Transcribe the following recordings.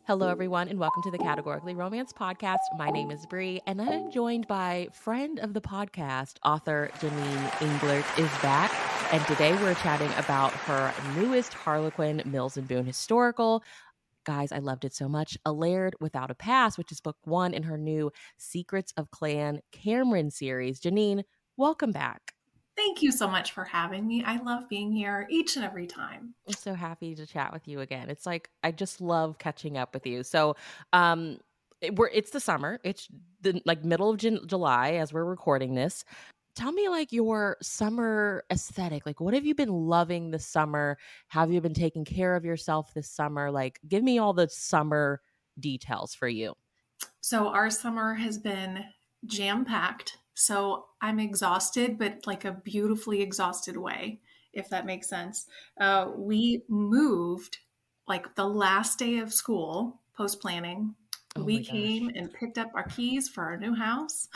Hello, everyone, and welcome to the Categorically Romance Podcast. My name is Bree, and I'm joined by friend of the podcast, author Jeanine Englert is back. And today we're chatting about her newest Harlequin, Mills and Boon Historical. Guys, I loved it so much. A Laird Without a Past, which is book one in her new Secrets of Clan Cameron series. Jeanine, welcome back. Thank you so much for having me. I love being here each and every time. I'm so happy to chat with you again. It's like I just love catching up with you. So, it's the summer. It's the middle of July as we're recording this. Tell me your summer aesthetic. Like, what have you been loving this summer? Have you been taking care of yourself this summer? Like, give me all the summer details for you. So our summer has been jam-packed. So I'm exhausted, but like a beautifully exhausted way, if that makes sense. We moved like the last day of school, post-planning. Oh We my gosh. came and picked up our keys for our new house.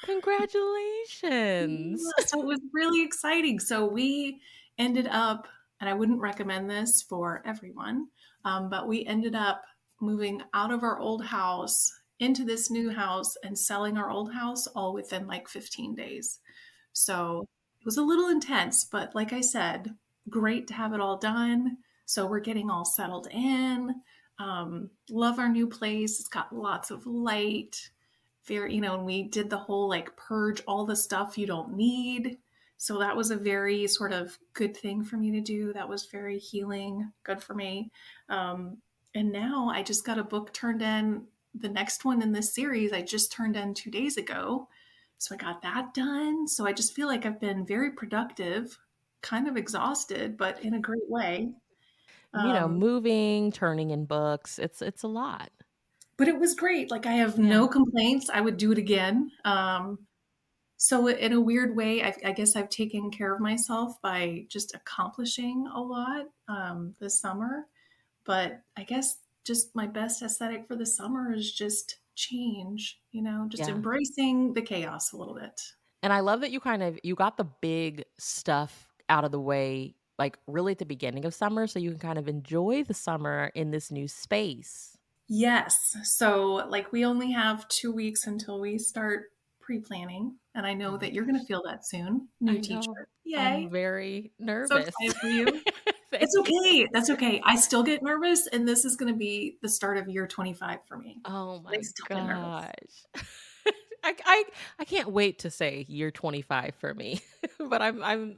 Congratulations. So it was really exciting. So we ended up, and I wouldn't recommend this for everyone, but we ended up moving out of our old house into this new house and selling our old house all within like 15 days. So it was a little intense, but like I said, great to have it all done. So we're getting all settled in. Love our new place. It's got lots of light. Very, and we did the whole like purge all the stuff you don't need. So that was a very sort of good thing for me to do. That was very healing, good for me. And now I just got a book turned in. The next one in this series, I just turned in 2 days ago. So I got that done. So I just feel like I've been very productive, kind of exhausted, but in a great way. Moving, turning in books. It's a lot. But it was great. Like I have Yeah. no complaints. I would do it again. So in a weird way, I guess I've taken care of myself by just accomplishing a lot this summer. But I guess just my best aesthetic for the summer is just change, just Yeah. embracing the chaos a little bit. And I love that you got the big stuff out of the way, like, really at the beginning of summer, so you can kind of enjoy the summer in this new space. Yes. So like we only have 2 weeks until we start pre-planning. And I Oh know my that you're going to gosh. feel that soon. New I know. teacher. I'm Yay. very So nervous. excited for you. Thank It's you. okay. That's okay. I still get nervous, and this is going to be the start of year 25 for me. Oh I my still get nervous. gosh. I can't wait to say year 25 for me, but I'm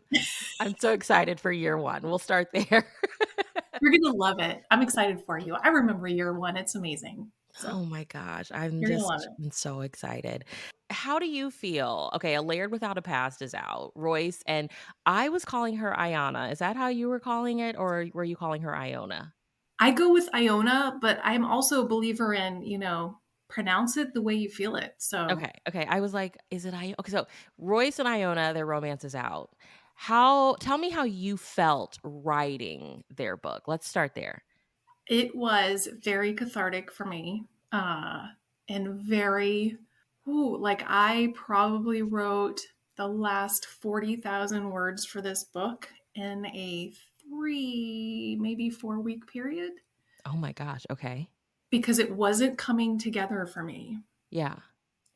so excited for year 1. We'll start there. You're going to love it. I'm excited for you. I remember year one. It's amazing. So Oh my gosh, you're going to love it. I'm so excited. How do you feel? Okay, A Laird Without a Past is out. Royce, and I was calling her Iona. Is that how you were calling it, or were you calling her Iona? I go with Iona, but I'm also a believer in, pronounce it the way you feel it. So Okay. I was like, is it I? Okay, so Royce and Iona, their romance is out. Tell me how you felt writing their book. Let's start there. it was very cathartic for me and very, like I probably wrote the last 40,000 words for this book in a maybe 4 week period Oh my gosh. Okay. because it wasn't coming together for me. Yeah.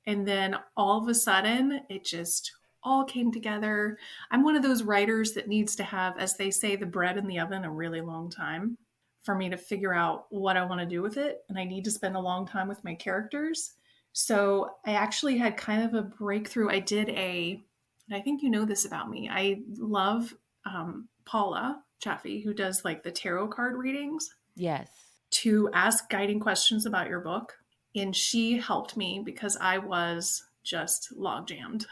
And then all of a sudden, it just all came together. I'm one of those writers that needs to have, as they say, the bread in the oven a really long time for me to figure out what I want to do with it. And I need to spend a long time with my characters. So I actually had kind of a breakthrough. And I think you know this about me. I love Paula Chaffee, who does like the tarot card readings, Yes. to ask guiding questions about your book. And she helped me because I was just log jammed.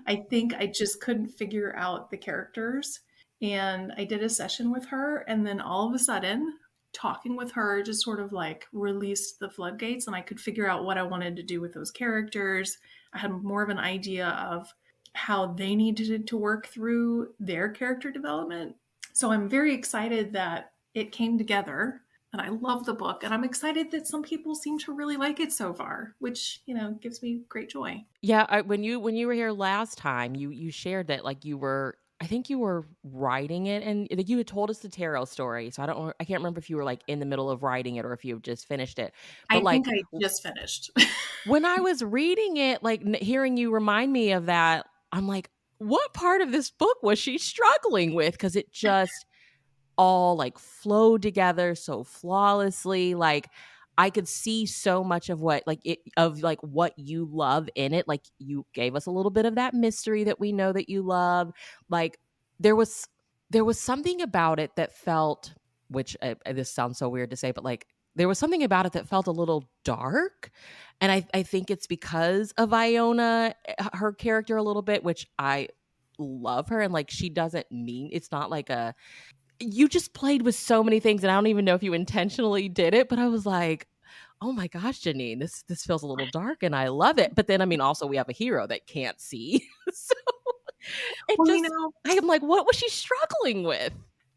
I think I just couldn't figure out the characters. And I did a session with her. And then all of a sudden, talking with her just sort of like released the floodgates, and I could figure out what I wanted to do with those characters. I had more of an idea of how they needed to work through their character development. So I'm very excited that it came together, and I love the book, and I'm excited that some people seem to really like it so far, which, gives me great joy. Yeah, when you were here last time, you shared that like you were I think you were writing it, and like you had told us the tarot story, so I can't remember if you were like in the middle of writing it or if you had just finished it. But I like think I just finished. when I was reading it, like hearing you remind me of that, I'm like, what part of this book was she struggling with? Because it just all like flowed together so flawlessly. Like I could see so much of what like it of like what you love in it. Like you gave us a little bit of that mystery that we know that you love. Like there was there was something about it that felt, which this sounds so weird to say, but like there was something about it that felt a little dark. And I think it's because of Iona, her character a little bit, which I love her. And like she doesn't mean, it's not like a, you just played with so many things, and I don't even know if you intentionally did it, but I was like, "Oh my gosh, Jeanine, this feels a little dark and I love it." But then I mean also we have a hero that can't see. So it Well, just I am like, what was she struggling with?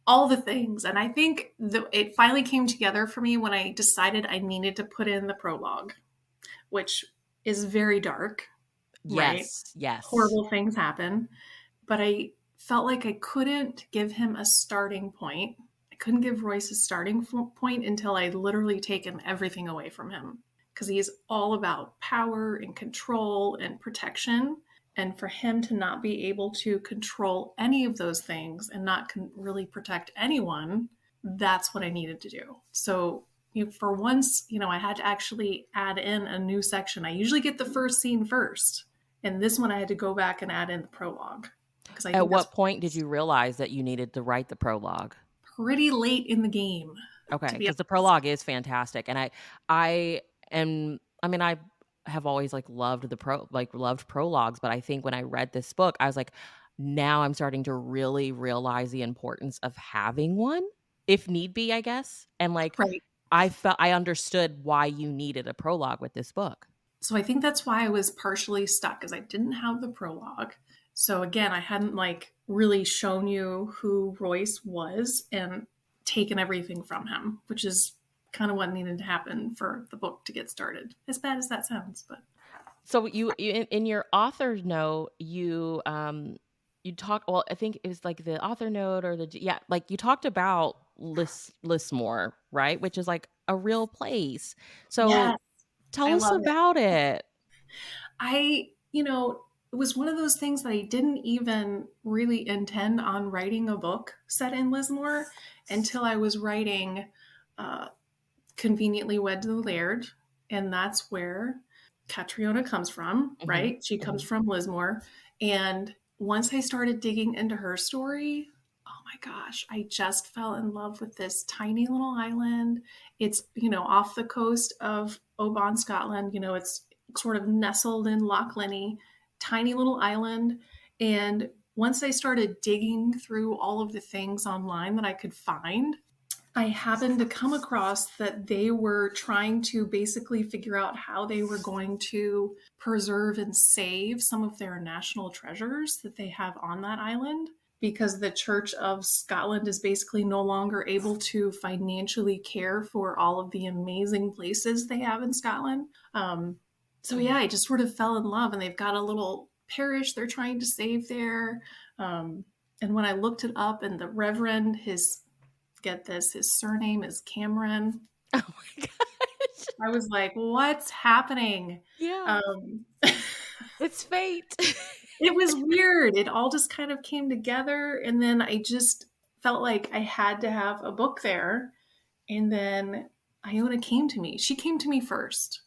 all the things. And I think it finally came together for me when I decided I needed to put in the prologue, which is very dark, right? Yes, yes. Horrible things happen. But I felt like I couldn't give him a starting point. I couldn't give Royce a starting point until I'd literally taken everything away from him because he's all about power and control and protection. And for him to not be able to control any of those things and not really protect anyone, that's what I needed to do. So, for once, I had to actually add in a new section. I usually get the first scene first. And this one I had to go back and add in the prologue because I At think that's what point did you realize that you needed to write the prologue? pretty late in the game, Okay, to be because the honest. prologue is fantastic, and I am I mean, I have always, like, loved loved prologues, but I think when I read this book, I was like, now I'm starting to really realize the importance of having one, if need be, I guess, and, like, Right. I understood why you needed a prologue with this book. So I think that's why I was partially stuck, because I didn't have the prologue. So again, I hadn't like really shown you who Royce was and taken everything from him, which is kind of what needed to happen for the book to get started. As bad as that sounds, but So you in your author note, you talk, well, I think it was like the author note or yeah, like you talked about Lismore, right? Which is like a real place. So yes, tell I us love it. about it. It was one of those things that I didn't even really intend on writing a book set in Lismore until I was writing uh, Conveniently Wed to the Laird. And that's where Catriona comes from, Mhm, right? She comes mhm. from Lismore. And once I started digging into her story, oh my gosh, I just fell in love with this tiny little island. It's, off the coast of Oban, Scotland. It's sort of nestled in Loch Linnhe, tiny little island. And once I started digging through all of the things online that I could find, I happened to come across that they were trying to basically figure out how they were going to preserve and save some of their national treasures that they have on that island because the Church of Scotland is basically no longer able to financially care for all of the amazing places they have in Scotland. So, yeah, I just sort of fell in love, and they've got a little parish they're trying to save there. Um, and when I looked it up, and the Reverend, get this, his surname is Cameron. Oh my gosh. I was like, what's happening? Yeah, Um, it's fate. it was weird. It all just kind of came together. And then I just felt like I had to have a book there. And then Iona came to me. She came to me first.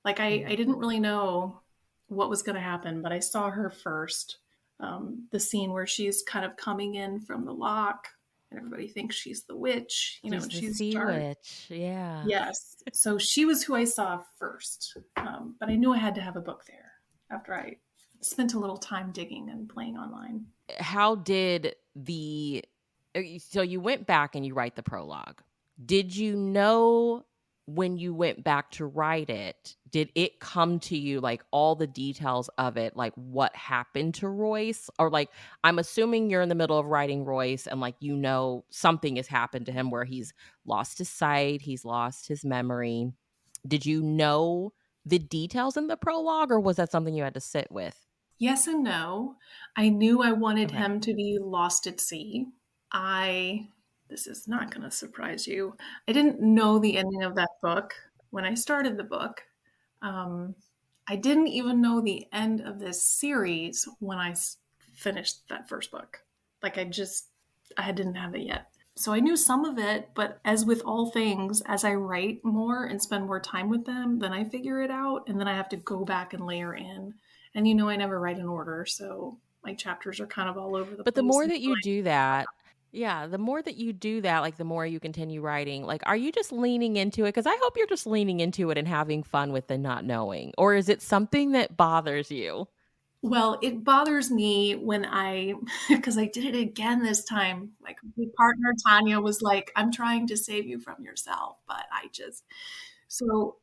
Like, I Mhm. didn't really know what was going to happen, but I saw her first. The scene where she's kind of coming in from the lock and everybody thinks she's the witch, She's and the she's sea dark. witch, yeah. Yes. So she was who I saw first. But I knew I had to have a book there after I spent a little time digging and playing online. How did so you went back and you write the prologue. Did you know when you went back to write it, did it come to you like all the details of it, like what happened to Royce? Or like I'm assuming you're in the middle of writing Royce and like something has happened to him where he's lost his sight, he's lost his memory. Did you know the details in the prologue or was that something you had to sit with? Yes and no. I knew I wanted Okay. him to be lost at sea. I This is not going to surprise you. I didn't know the ending of that book when I started the book. Um, I didn't even know the end of this series when I finished that first book. Like I didn't have it yet. So I knew some of it, but as with all things, as I write more and spend more time with them, then I figure it out, and then I have to go back and layer in. And I never write in order, so my chapters are kind of all over the But the place more until that you I do figure that, yeah, the more that you do that, like, the more you continue writing, like, are you just leaning into it? Because I hope you're just leaning into it and having fun with the not knowing, or is it something that bothers you? Well, it bothers me when because I did it again this time. Like, my partner, Tanya, was like, I'm trying to save you from yourself, but so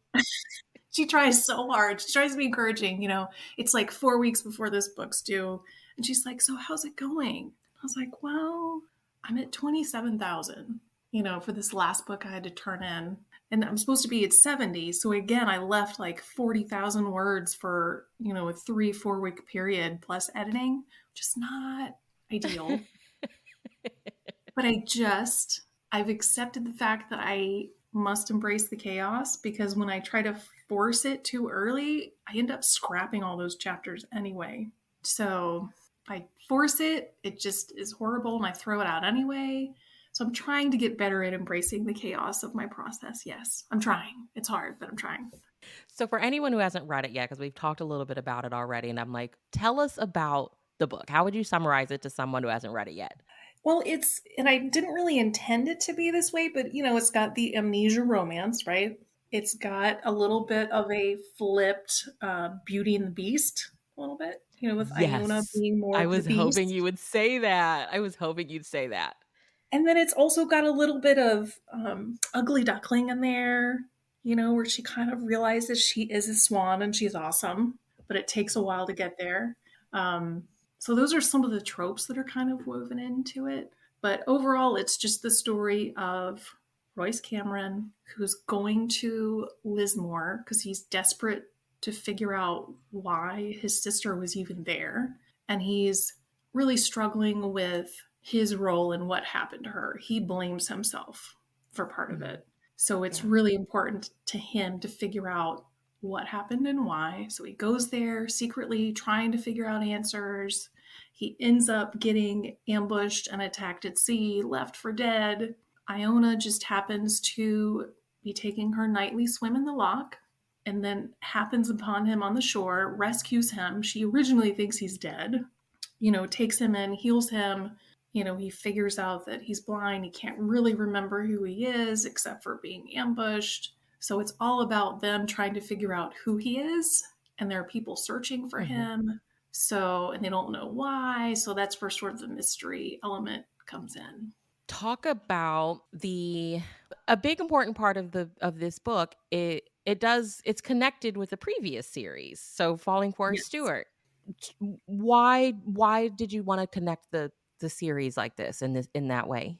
she tries so hard. She tries to be encouraging. It's like 4 weeks before this book's due. And she's like, so how's it going? I was like, well, I'm at 27,000, for this last book I had to turn in. And I'm supposed to be at 70. So again, I left like 40,000 words for, a 3-4 week period plus editing, which is not ideal. But I've accepted the fact that I must embrace the chaos, because when I try to force it too early, I end up scrapping all those chapters anyway. So if I force it, it just is horrible and I throw it out anyway. So I'm trying to get better at embracing the chaos of my process. Yes, I'm trying. It's hard, but I'm trying. So for anyone who hasn't read it yet, because we've talked a little bit about it already, and I'm like, tell us about the book. How would you summarize it to someone who hasn't read it yet? Well, and I didn't really intend it to be this way, but it's got the amnesia romance, right? It's got a little bit of a flipped Beauty and the Beast, a little bit, with Iona Yes. being more I of the was hoping you beast. would say that. I was hoping you'd say that. And then it's also got a little bit of Ugly Duckling in there, where she kind of realizes she is a swan and she's awesome, but it takes a while to get there. Um, so those are some of the tropes that are kind of woven into it. But overall, it's just the story of Royce Cameron, who's going to Lismore because he's desperate to figure out why his sister was even there. And he's really struggling with his role in what happened to her. He blames himself for part of Mhm. it. So it's Yeah. really important to him to figure out what happened and why. So he goes there secretly trying to figure out answers. He ends up getting ambushed and attacked at sea, left for dead. Iona just happens to be taking her nightly swim in the loch and then happens upon him on the shore, rescues him. She originally thinks he's dead, takes him in, heals him. He figures out that he's blind. He can't really remember who he is except for being ambushed. So it's all about them trying to figure out who he is. And there are people searching for Mhm. him. And they don't know why. So that's where sort of the mystery element comes in. Talk about the a big important part of this book. It's connected with the previous series. So Falling for a Yes. Stewart. Why did you want to connect the series like this in that way?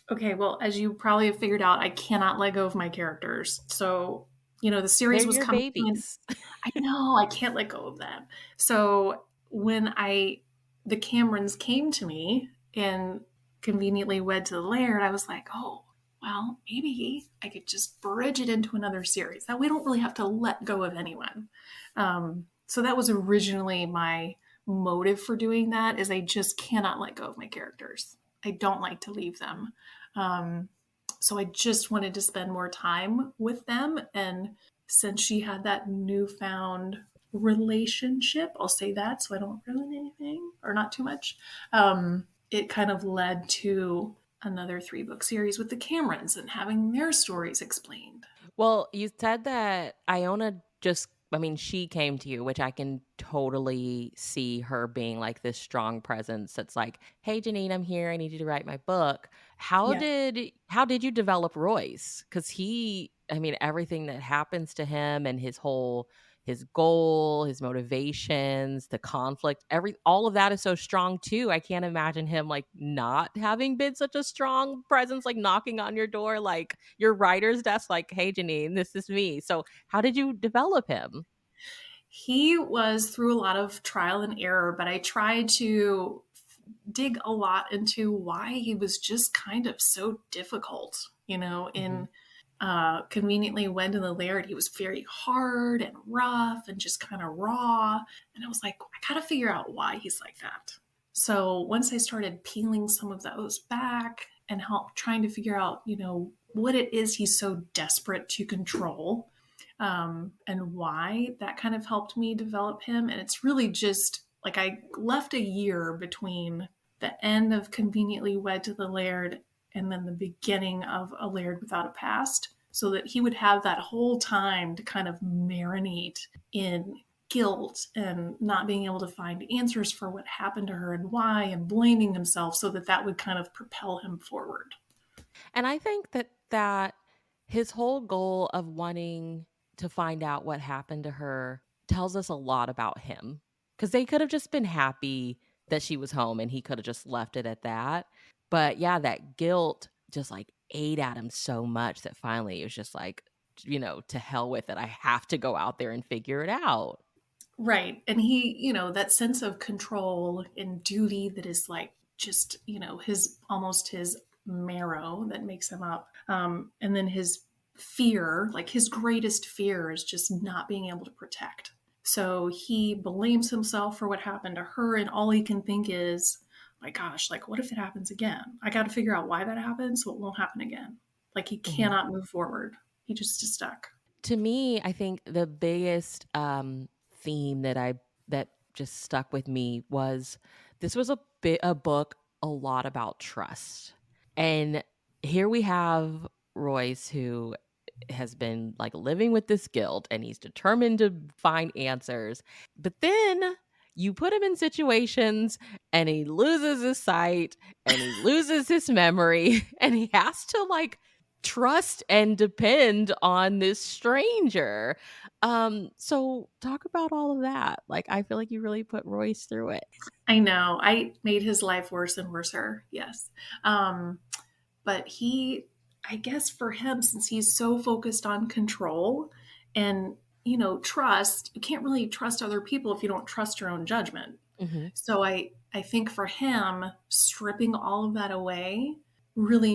Okay, well, as you probably have figured out, I cannot let go of my characters. So, the They're series was your coming to an babies. I know, I can't let go of them. So when the Camerons came to me and conveniently wed to the Laird, I was like, oh, well, maybe I could just bridge it into another series. That we don't really have to let go of anyone. So that was originally my motive for doing that, is I just cannot let go of my characters. I don't like to leave them. Um, so I just wanted to spend more time with them, and since she had that newfound relationship, I'll say that so I don't ruin anything or not too much. It kind of led to another 3-book series with the Camerons and having their stories explained. Well, you said that Iona I mean, she came to you, which I can totally see her being like this strong presence that's like, "Hey, Jeanine, I'm here. I need you to write my book." Yes. How did you develop Royce? Because I mean, everything that happens to him and his goal, his motivations, the conflict, all of that is so strong too. I can't imagine him like not having been such a strong presence, like knocking on your door, like your writer's desk, like, "Hey, Jeanine, this is me." So how did you develop him? He was through a lot of trial and error, but I tried to dig a lot into why he was just kind of so difficult, Mm-hmm. in Conveniently Wed to the Laird. He was very hard and rough and just kind of raw. And I was like, I gotta figure out why he's like that. So once I started peeling some of those back and help trying to figure out, what it is he's so desperate to control, and why, that kind of helped me develop him. And it's really just like I left a year between the end of Conveniently Wed to the Laird and then the beginning of A Laird Without a Past, so that he would have that whole time to kind of marinate in guilt and not being able to find answers for what happened to her and why, and blaming himself, so that that would kind of propel him forward. And I think that his whole goal of wanting to find out what happened to her tells us a lot about him. Because they could have just been happy that she was home and he could have just left it at that. But yeah, that guilt just like ate at him so much that finally it was just like, to hell with it. I have to go out there and figure it out. Right. And he, that sense of control and duty that is like just, his almost his marrow that makes him up. And then his fear, like his greatest fear is just not being able to protect. So he blames himself for what happened to her. And all he can think is, my gosh, like, what if it happens again? I got to figure out why that happened so it won't happen again. Like, he Mhm. cannot move forward. He just is stuck. To me, I think the biggest theme that just stuck with me was this was a book a lot about trust, and here we have Royce who has been like living with this guilt and he's determined to find answers, but then you put him in situations and he loses his sight and he loses his memory and he has to like trust and depend on this stranger. So talk about all of that. Like I feel like you really put Royce through it. I know. I made his life worse and worse. Yes. Um, but I guess for him, since he's so focused on control and, trust, you can't really trust other people if you don't trust your own judgment. Mhm. So I think for him, stripping all of that away really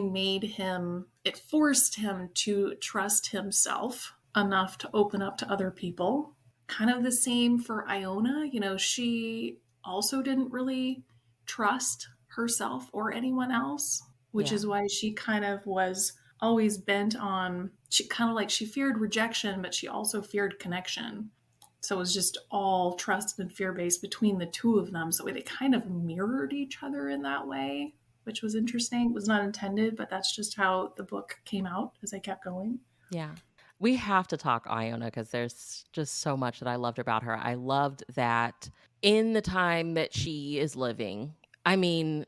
it forced him to trust himself enough to open up to other people. Kind of the same for Iona. She also didn't really trust herself or anyone else, which Yeah. is why she kind of was always bent on, she kind of like she feared rejection, but she also feared connection. So it was just all trust and fear based between the two of them. So they kind of mirrored each other in that way, which was interesting. It was not intended, but that's just how the book came out as I kept going. Yeah. We have to talk Iona because there's just so much that I loved about her. I loved that in the time that she is living, I mean,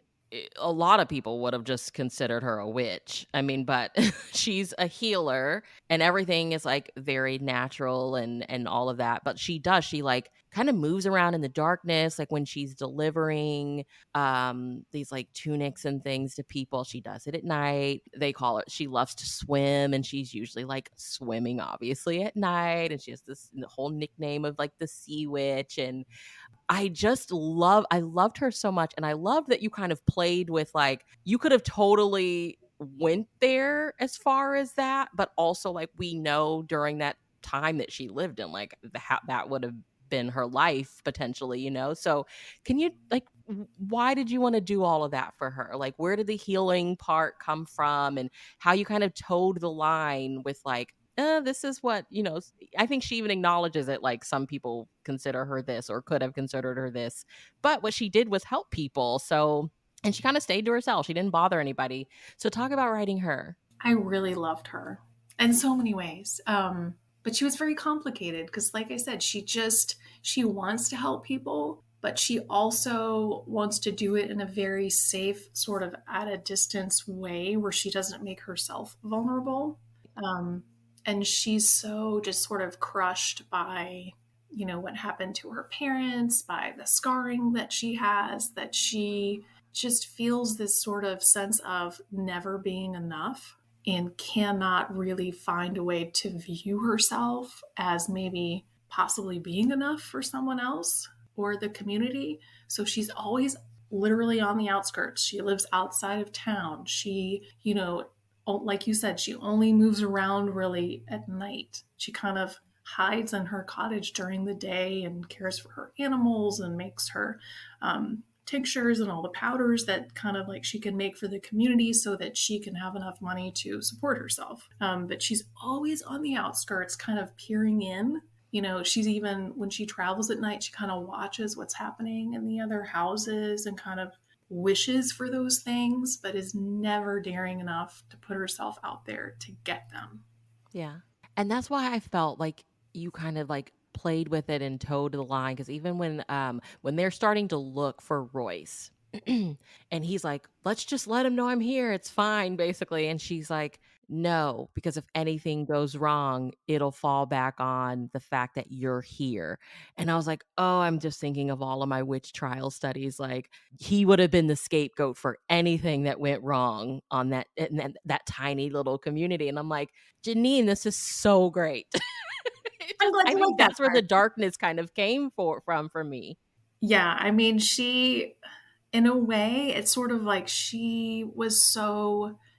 a lot of people would have just considered her a witch. I mean, but she's a healer and everything is like very natural and all of that. But she like kind of moves around in the darkness, like when she's delivering these like tunics and things to people. She does it at night. They call it, she loves to swim and she's usually like swimming obviously at night, and she has this whole nickname of like the sea witch. And I loved her so much, and I loved that you kind of played with like you could have totally went there as far as that, but also like we know during that time that she lived in, like that would have been her life potentially. So can you like why did you want to do all of that for her? Like where did the healing part come from, and how you kind of towed the line with like this is what. I think she even acknowledges it. Like some people consider her this or could have considered her this, but what she did was help people. So, and she kind of stayed to herself. She didn't bother anybody. So, talk about writing her. I really loved her in so many ways. But she was very complicated because, like I said, she wants to help people, but she also wants to do it in a very safe, sort of at a distance way where she doesn't make herself vulnerable. Um, and she's so just sort of crushed by, what happened to her parents, by the scarring that she has, that she just feels this sort of sense of never being enough and cannot really find a way to view herself as maybe possibly being enough for someone else or the community. So she's always literally on the outskirts. She lives outside of town. She, like you said, she only moves around really at night. She kind of hides in her cottage during the day and cares for her animals and makes her tinctures and all the powders that kind of like she can make for the community so that she can have enough money to support herself. But she's always on the outskirts, kind of peering in. She's even, when she travels at night, she kind of watches what's happening in the other houses and kind of wishes for those things, but is never daring enough to put herself out there to get them. Yeah. And that's why I felt like you kind of like played with it and towed the line, because even when they're starting to look for Royce and he's like, let's just let him know I'm here, it's fine, basically, and she's like, no, because if anything goes wrong, it'll fall back on the fact that you're here. And I was like, oh, I'm just thinking of all of my witch trial studies, like he would have been the scapegoat for anything that went wrong on that tiny little community. And I'm like, Jeanine, this is so great. I'm glad I you like think that that's where the part. darkness kind of came for me. Yeah, I mean, in a way, it's sort of like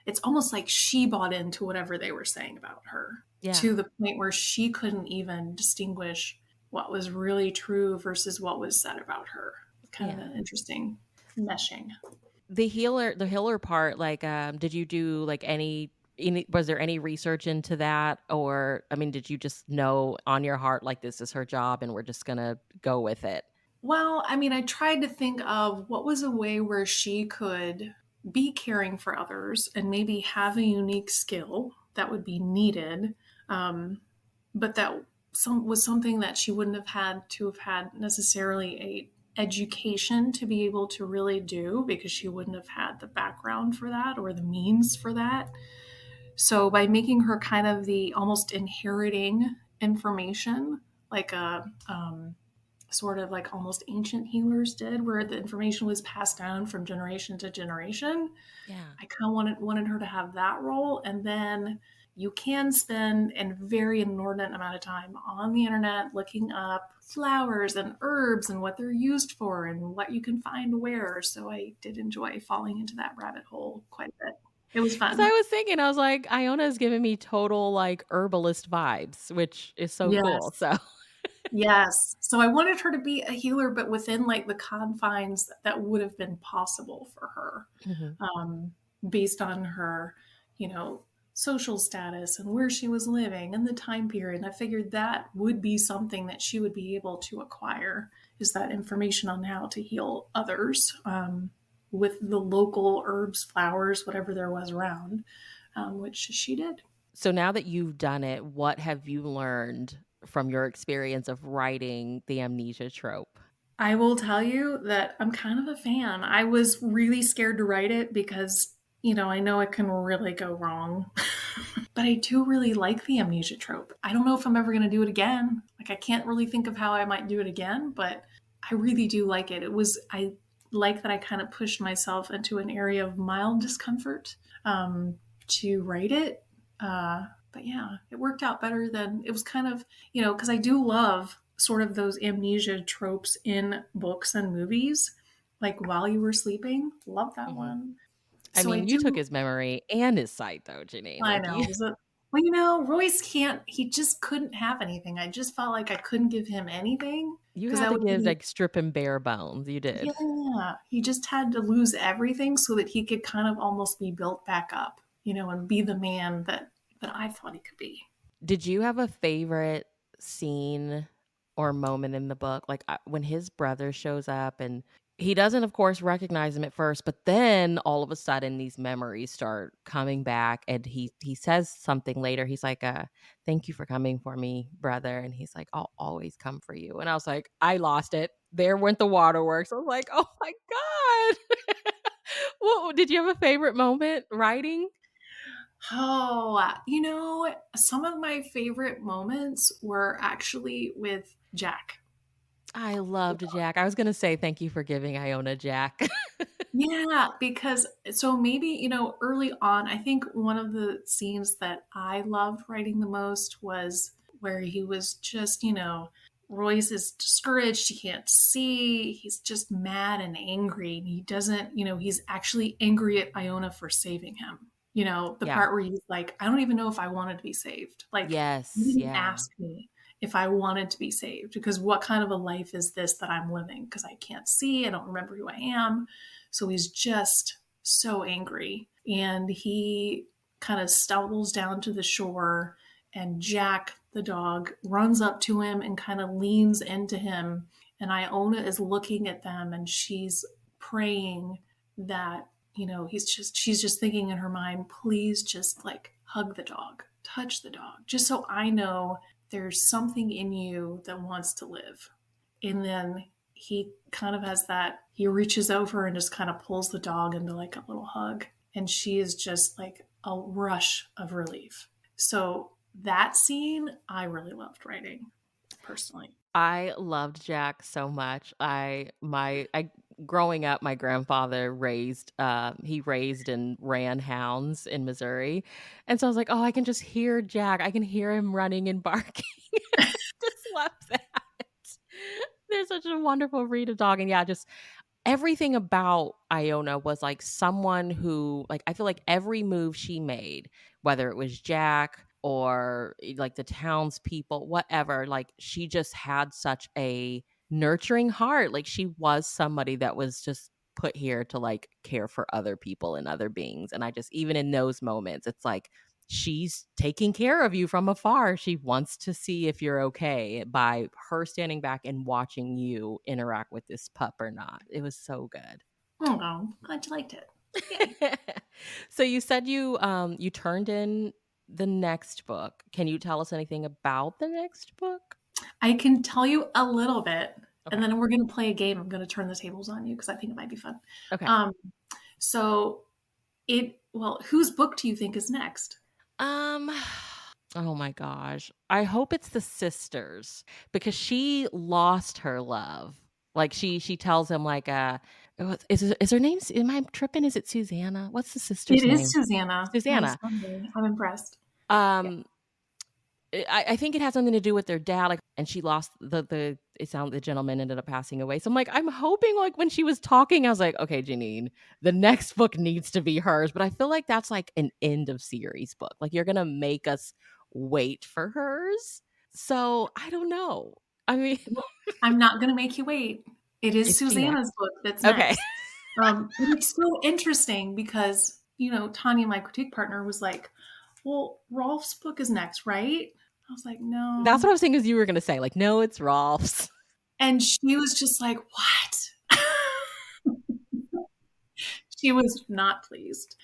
it's almost like she bought into whatever they were saying about her Yeah. to the point where she couldn't even distinguish what was really true versus what was said about her. Kind of Yeah. an interesting meshing. The healer part, like, did you do like was there any research into that? Or, I mean, did you just know on your heart, like, this is her job and we're just gonna go with it? Well, I mean, I tried to think of what was a way where she could be caring for others and maybe have a unique skill that would be needed, um, but that was something that she wouldn't have had to have had necessarily a education to be able to really do because she wouldn't have had the background for that or the means for that. So by making her kind of the almost inheriting information, like a sort of like almost ancient healers did, where the information was passed down from generation to generation. Yeah. I kind of wanted her to have that role. And then you can spend a very inordinate amount of time on the internet looking up flowers and herbs and what they're used for and what you can find where. So I did enjoy falling into that rabbit hole quite a bit. It was Because I fun. was thinking, I was like, Iona's giving me total like herbalist vibes, which is so cool. Yes. So Yes. So I wanted her to be a healer, but within like the confines that would have been possible for her, Mhm. um, based on her, you know, social status and where she was living and the time period. And I figured that would be something that she would be able to acquire, is that information on how to heal others, with the local herbs, flowers, whatever there was around, which she did. So now that you've done it, what have you learned from your experience of writing the amnesia trope? I will tell you that I'm kind of a fan. I was really scared to write it because, I know it can really go wrong. But I do really like the amnesia trope. I don't know if I'm ever going to do it again. Like, I can't really think of how I might do it again, but I really do like it. I like that I kind of pushed myself into an area of mild discomfort, to write it. But yeah, it worked out better than it was kind of, because I do love sort of those amnesia tropes in books and movies. Like While You Were Sleeping, love that Mhm. one. I So I mean, you took do. his memory and his sight, though, Jeanine. I Like know. you, Well, Royce can't, he just couldn't have anything. I just felt like I couldn't give him anything you because had that to would give be, like strip him bare bones. You did. yeah, he just had to lose everything so that he could kind of almost be built back up, and be the man that I thought he could be. Did you have a favorite scene or moment in the book? Like, when his brother shows up and he doesn't, of course, recognize him at first, but then all of a sudden these memories start coming back, and he says something later. He's like, "Thank you for coming for me, brother." And he's like, "I'll always come for you." And I was like, I lost it. There went the waterworks. I was like, "Oh my god!" Well, did you have a favorite moment writing? Oh, some of my favorite moments were actually with Jack. I loved Jack. I was gonna say thank you for giving Iona Jack. Yeah, because so maybe, early on, I think one of the scenes that I loved writing the most was where he was just, Royce is discouraged. He can't see. He's just mad and angry. And he doesn't, he's actually angry at Iona for saving him. The Yeah. part where he's like, I don't even know if I wanted to be saved. Like, you Yes. didn't Yeah. ask me if I wanted to be saved because what kind of a life is this that I'm living? Because I can't see. I don't remember who I am. So he's just so angry. And he kind of stumbles down to the shore, and Jack, the dog, runs up to him and kind of leans into him. And Iona is looking at them and she's praying that, she's just thinking in her mind, please just like hug the dog, touch the dog, just so I know there's something in you that wants to live. And then he kind of has that, he reaches over and just kind of pulls the dog into like a little hug. And she is just like a rush of relief. So that scene, I really loved writing personally. I loved Jack so much. I growing up, my grandfather he raised and ran hounds in Missouri. And so I was like, oh, I can just hear Jack. I can hear him running and barking. Just love that. They're such a wonderful breed of dog. And yeah, just everything about Iona was like someone who, like, I feel like every move she made, whether it was Jack or like the townspeople, whatever, like she just had such a nurturing heart. Like she was somebody that was just put here to like care for other people and other beings. And I just, even in those moments, it's like she's taking care of you from afar. She wants to see if you're okay by her standing back and watching you interact with this pup or not. It was so good. Oh, glad you liked it. Yay. So you said you turned in the next book. Can you tell us anything about the next book? I can tell you a little bit, and Okay. then we're going to play a game. I'm going to turn the tables on you because I think it might be fun. Okay. Um, so whose book do you think is next? Um oh my gosh. I hope it's the sisters because she lost her love. Like she tells him like is her name, am I tripping? Is it Susanna? What's the It sister's is name? Susanna. Nice Susanna. memory. I'm impressed. Yeah. Um I think it has something to do with their dad, like, and she lost the gentleman ended up passing away. So I'm like, I'm hoping like when she was talking, I was like, okay, Jeanine, the next book needs to be hers. But I feel like that's like an end of series book. Like you're gonna make us wait for hers. So I don't know. I mean, Well, I'm not going to make you wait. It is is she Susanna's next? book that's Okay. next. And it's so interesting because, Tanya, my critique partner, was like, well, Rolf's book is next, right? I was like, That's no. what I was thinking is you were gonna say, like, no, it's Rolf's. And she was just like, what? She was not pleased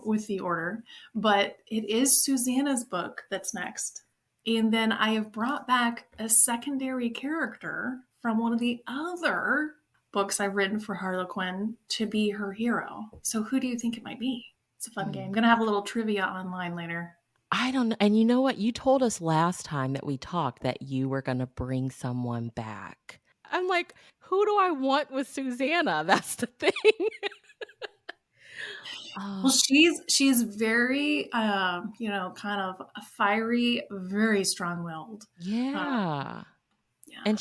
with the order, but it is Susanna's book that's next. And then I have brought back a secondary character from one of the other books I've written for Harlequin to be her hero. So who do you think it might be? It's a fun game. I'm going to have a little trivia online later. I don't know. And you know what? You told us last time that we talked that you were going to bring someone back. I'm like, who do I want with Susanna? That's the thing. Well, Oh, she's very, kind of a fiery, very strong-willed. Uh, yeah. And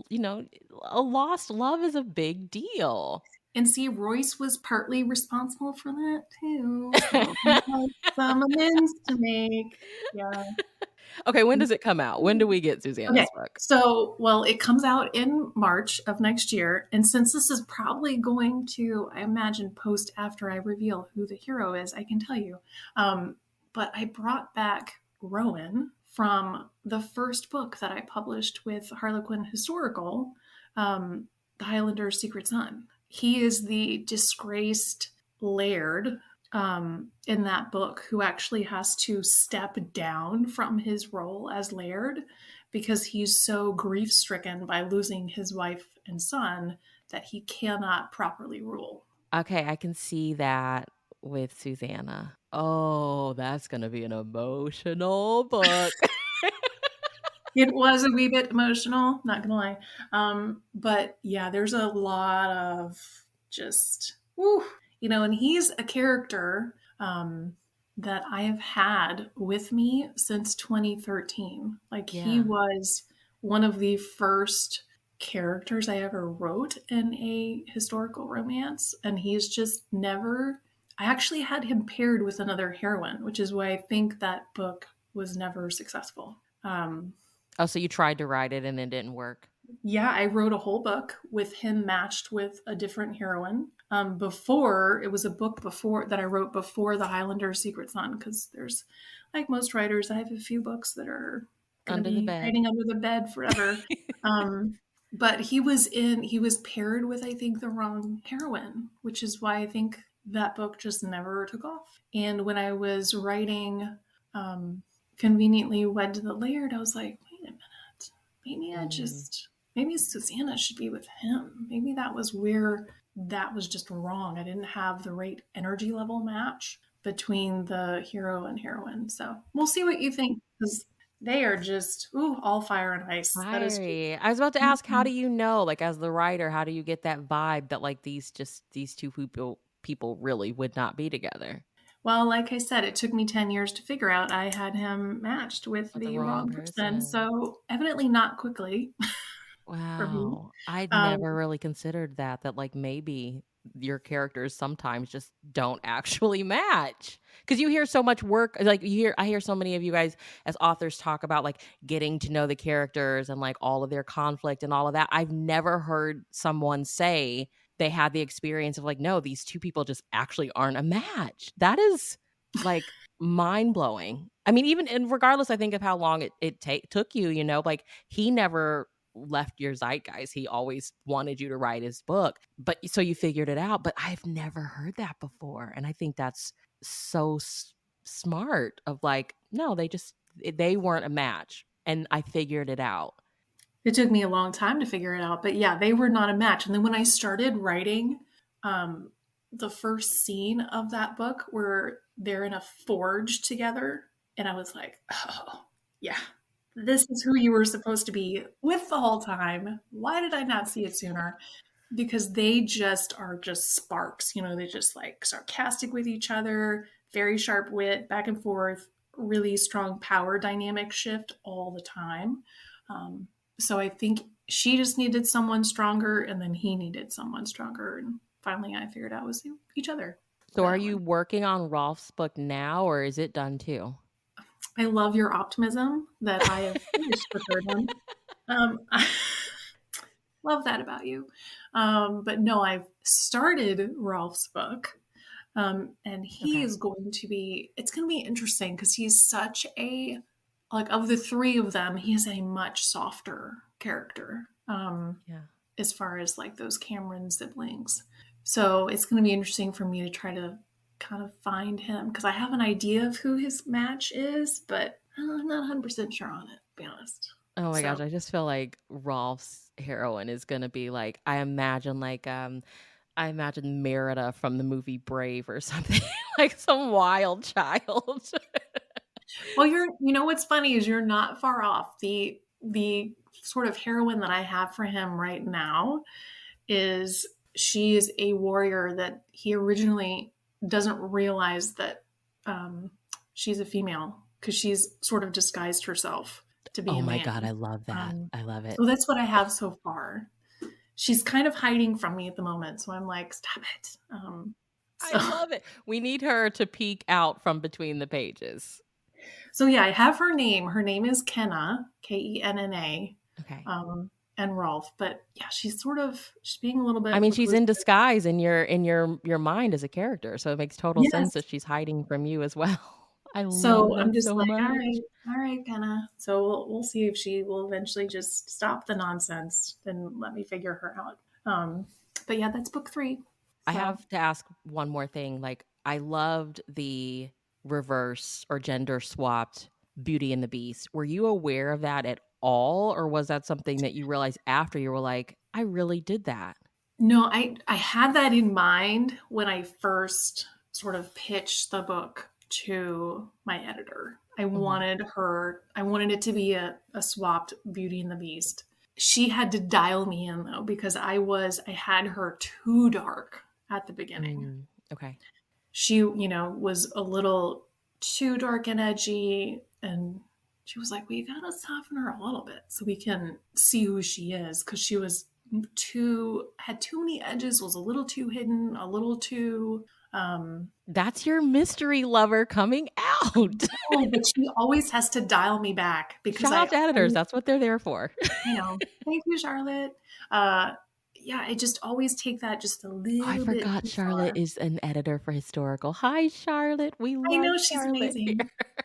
yeah. a lost love is a big deal. And see, Royce was partly responsible for that too. So he has some amends to make. Yeah. Okay, when does it come out? When do we get Okay. Susanna's book? So, well, it comes out in March of next year. And since this is probably going to, I imagine, post after I reveal who the hero is, I can tell you. Um, but I brought back Rowan from the first book that I published with Harlequin Historical, The Highlander's Secret Son. He is the disgraced laird in that book who actually has to step down from his role as laird because he's so grief stricken by losing his wife and son that he cannot properly rule. Okay, I can see that with Susanna. Oh, that's going to be an emotional book. It was a wee bit emotional, not gonna lie. But yeah, there's a lot of just, woo, and he's a character that I have had with me since 2013. Like he Yeah. was one of the first characters I ever wrote in a historical romance. And he's just never, I actually had him paired with another heroine, which is why I think that book was never successful. Oh, so you tried to write it and it didn't work. Yeah, I wrote a whole book with him matched with a different heroine. Before it was a book before that I wrote before the Highlander Secret Son, because there's, like most writers, I have a few books that are going to Under the be bed. hiding under the bed forever. But he was paired with, I think, the wrong heroine, which is why I think that book just never took off. And when I was writing Conveniently Wed to the Laird, I was like, wait a minute, maybe Mm. maybe Susanna should be with him. Maybe that was where that was just wrong. I didn't have the right energy level match between the hero and heroine. So we'll see what you think, because they are just all fire and ice. That is true. Fiery. I was about to ask, how Mhm. do you know, like as the writer, how do you get that vibe that like these two people really would not be together? Well, like I said, it took me 10 years to figure out I had him matched with With the the wrong wrong person. person. So evidently not quickly for me. Wow. I'd Um, never really considered that like maybe your characters sometimes just don't actually match. Cuz you hear so much work, like I hear so many of you guys as authors talk about like getting to know the characters and like all of their conflict and all of that. I've never heard someone say they had the experience of like, no, these two people just actually aren't a match. That is like mind blowing. I mean, even and regardless, I think of how long took you, like he never left your zeitgeist. He always wanted you to write his book. But so you figured it out. But I've never heard that before. And I think that's so smart of like, no, they weren't a match. And I figured it out. it took me a long time to figure it out, but yeah, they were not a match. And then when I started writing um, the first scene of that book where they're in a forge together, and I was like, oh, yeah, this is who you were supposed to be with the whole time. Why did I not see it sooner? Because they just are just sparks. They just like sarcastic with each other, very sharp wit, back and forth, really strong power dynamic shift all the time. Um, so I think she just needed someone stronger, and then he needed someone stronger. And finally, I figured out it was each other So for are that you one. working on Rolf's book now or is it done too? I love your optimism that I have finished the third one. I love that about you. But no, I've started Rolf's book. And he Okay. is going to be, it's going to be interesting because he's such a, like, of the three of them, he is a much softer character Yeah. as far as like those Cameron siblings. So it's going to be interesting for me to try to kind of find him because I have an idea of who his match is, but I'm not 100% sure on it, to be honest. Oh my gosh, So I just feel like Rolf's heroine is gonna be like I imagine Merida from the movie Brave or something, like some wild child. well, you know what's funny is you're not far off. The sort of heroine that I have for him right now is she is a warrior that he originally doesn't realize that um, she's a female because she's sort of disguised herself to be Oh a my god, man. I love that. I love it. So that's what I have so far. She's kind of hiding from me at the moment, so I'm like, stop it. I So love it. We need her to peek out from between the pages. so yeah, I have her name. Her name is Kenna, Kenna, Okay. and Rolf. But yeah, she's being a little I bit mean, she's in reclusive. disguise in your mind as a character, so it makes total sense Yes. that she's hiding from you as well. I love So I'm that just so like, much. all right, Kenna. So we'll see if she will eventually just stop the nonsense and let me figure her out. But yeah, that's book three. I So have to ask one more thing. Like, I loved the reverse or gender swapped Beauty and the Beast. Were you aware of that at all? Or was that something that you realized after you were like, I really did that? no, I had that in mind when I first sort of pitched the book to my editor. Mhm. I wanted it to be a swapped Beauty and the Beast. She had to dial me in though, because I had her too dark at the beginning. Mm, okay. She, was a little too dark and edgy. And she was like, we gotta soften her a little bit so we can see who she is, because she was had too many edges, was a little too hidden, a little too That's your mystery lover coming out. oh, but she always has to dial me back because Shout out to editors. always, That's what they're there for. I know. Thank you, Charlotte. Uh, yeah, I just always take that just a I little bit forgot too Charlotte far. is an editor for Historical. Hi, Charlotte. We I love know she's Charlotte amazing. here.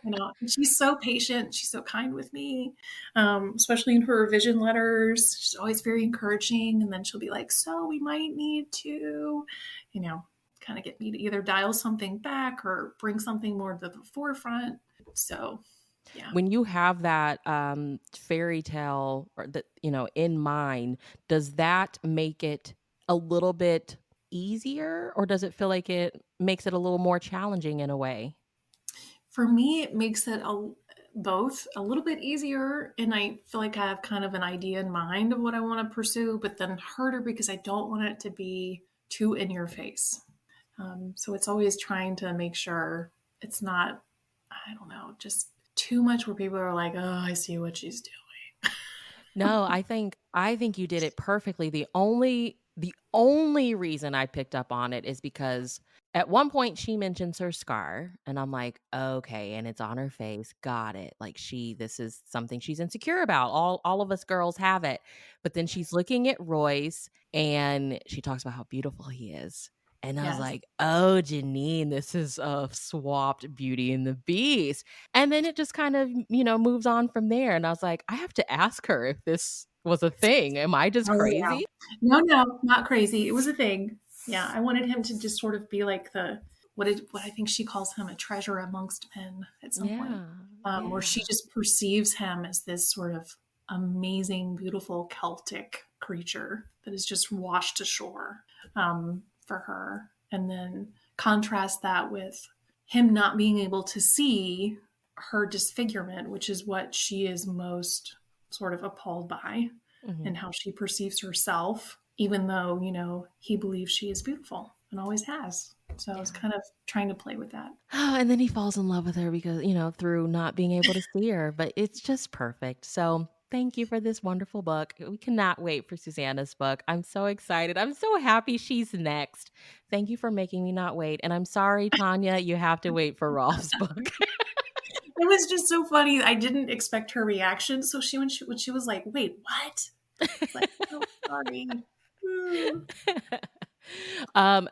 And she's so patient. She's so kind with me, especially in her revision letters. She's always very encouraging. And then she'll be like, so we might need to, you know, kind of get me to either dial something back or bring something more to the forefront. So, yeah. When you have that fairy tale or that, in mind, does that make it a little bit easier, or does it feel like it makes it a little more challenging in a way? For me, it makes it both a little bit easier, and I feel like I have kind of an idea in mind of what I want to pursue, but then harder because I don't want it to be too in your face. So it's always trying to make sure it's not, I don't know, just too much where people are like, oh, I see what she's doing. No, I think you did it perfectly. The only reason I picked up on it is because at one point she mentions her scar, and I'm like, okay, and it's on her face. Got it. Like, this is something she's insecure about. All of us girls have it. But then she's looking at Royce and she talks about how beautiful he is. And I was Yes. like, oh, Jeanine, this is a swapped Beauty and the Beast. And then it just kind of, moves on from there. And I was like, I have to ask her if this was a thing. Am I just Oh, yeah. crazy? No, no, not crazy. It was a thing. Yeah, I wanted him to just sort of be like what I think she calls him, a treasure amongst men at some point, Yeah. where Yeah. she just perceives him as this sort of amazing, beautiful Celtic creature that is just washed ashore for her, and then contrast that with him not being able to see her disfigurement, which is what she is most sort of appalled by, Mhm. and how she perceives herself, even though, he believes she is beautiful and always has. So I was Yeah. kind of trying to play with that. And then he falls in love with her because, through not being able to see her, but it's just perfect. So thank you for this wonderful book. We cannot wait for Susanna's book. I'm so excited. I'm so happy she's next. Thank you for making me not wait. And I'm sorry, Tanya, you have to wait for Rolf's book. It was just so funny. I didn't expect her reaction. So when she was like, "Wait, what?" It's like, "Oh, sorry." Mm.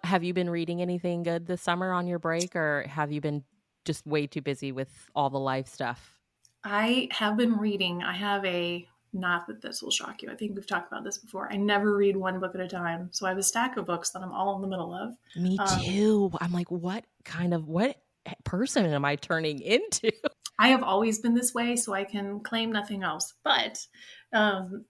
Have you been reading anything good this summer on your break, or have you been just way too busy with all the life stuff? I have been reading. I have a not that this will shock you. I think we've talked about this before. I never read one book at a time. So I have a stack of books that I'm all in the middle of. Me Um, too. I'm like, what person am I turning into? I have always been this way, so I can claim nothing else. But um,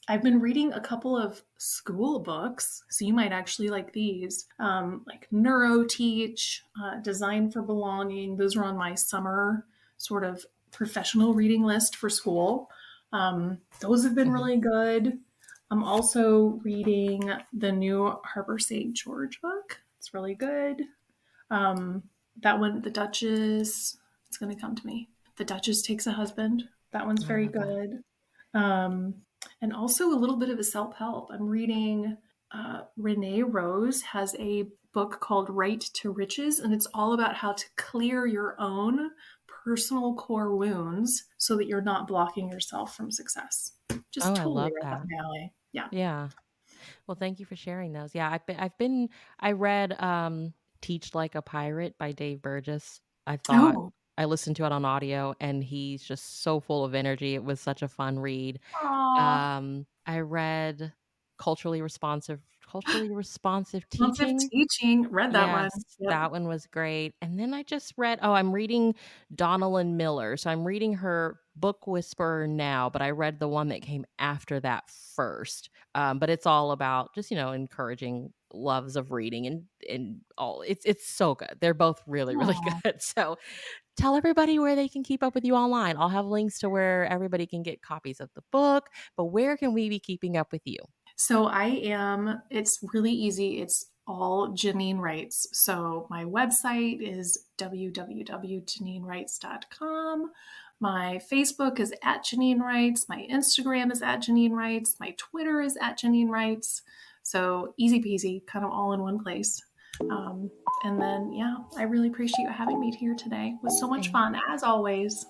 I've been reading a couple of school books, so you might actually like these, like Neuro Teach, Design for Belonging. Those are on my summer sort of professional reading list for school. Those have been Mhm. really good. I'm also reading the new Harper St. George book. It's really good. Um, that one, The Duchess, it's going to come to me. The Duchess Takes a Husband. That one's I very love that. good. Um, and also a little bit of a self help. I'm reading Renee Rose has a book called Right to Riches, and it's all about how to clear your own personal core wounds so that you're not blocking yourself from success. Oh, Just I totally love right up that. my alley. Yeah. Yeah. Well, thank you for sharing those. Yeah, I read Teach Like a Pirate by Dave Burgess. Oh, I listened to it on audio, and he's just so full of energy. It was such a fun read. aw. I read Culturally Responsive Responsive Teaching. teaching. Read that one. Yes, Yep. that one was great. And then I just read, I'm reading Donalyn Miller. So I'm reading her Book Whisperer now, but I read the one that came after that first. But it's all about just, encouraging loves of reading and all. It's so good. They're both really, really Aw. good. So tell everybody where they can keep up with you online. I'll have links to where everybody can get copies of the book, but where can we be keeping up with you? So it's really easy. It's all Jeanine Writes. So my website is www.janinewrites.com. My Facebook is at Jeanine Writes. My Instagram is at Jeanine Writes. My Twitter is at Jeanine Writes. So easy peasy, kind of all in one place. And then, yeah, I really appreciate you having me here today. It was so much fun, as always.